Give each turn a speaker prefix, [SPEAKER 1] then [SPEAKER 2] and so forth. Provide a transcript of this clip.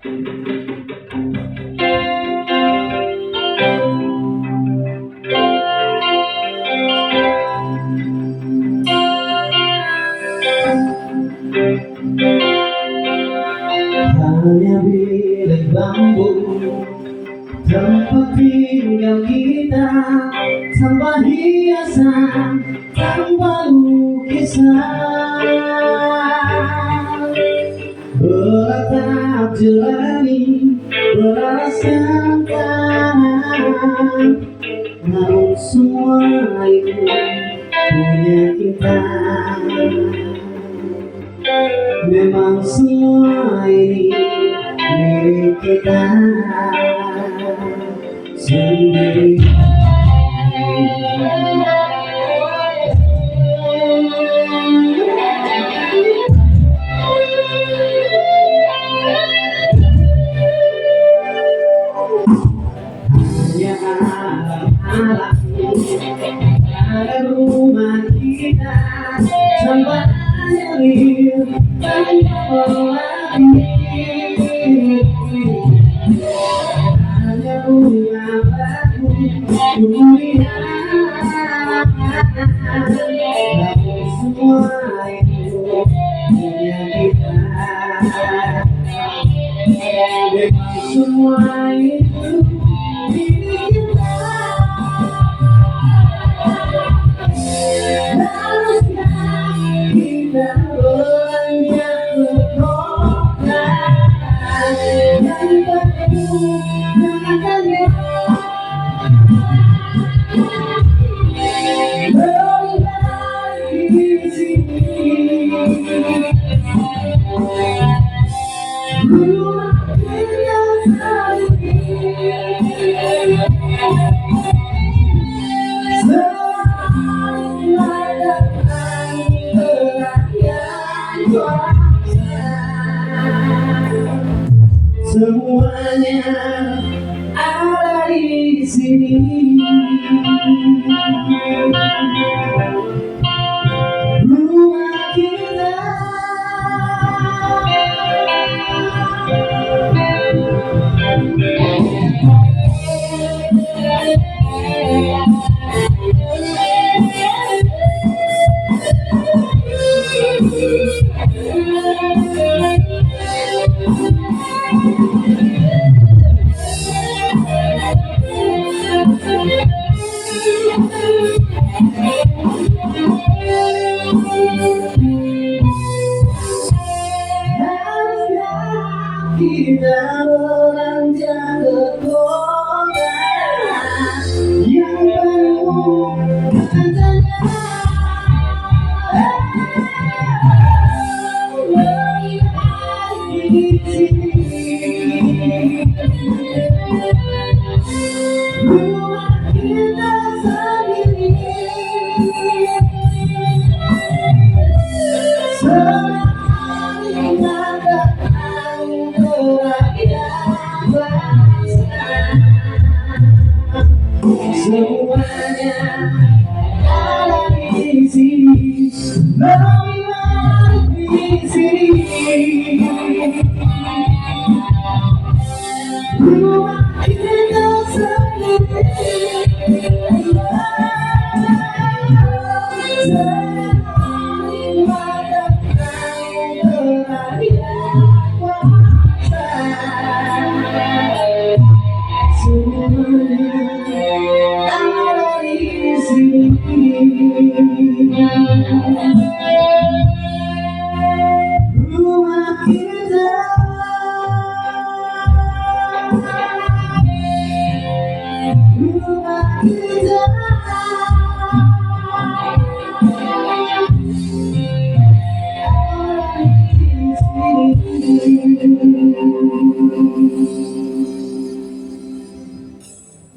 [SPEAKER 1] Hanya bilik bambu tempat tinggal kita, tanpa hiasan, tanpa lukisan. Beratap jalani, beralaskan tanah, namun semua itu punya kita. Memang semua ini milik kita sendiri. Hanya alam-alam ada rumah kita, tanpa air, tanpa pelangi. Hanya bunga batu dunia, namun semua itu punya kita. Memang semua itu milik kita. Haruskah kita beranjak ke kota yang penuh dengannya? Melihat di sini rumah kita sendiri. Semuanya ada di sini. Rumah kita. Haruskah kita beranjak ke kota yang penuh dengan melihat di sini rumah kita sendiri. Semuanya ada di sini, memang di sini. Rumah kita sendiri. Rumah kita.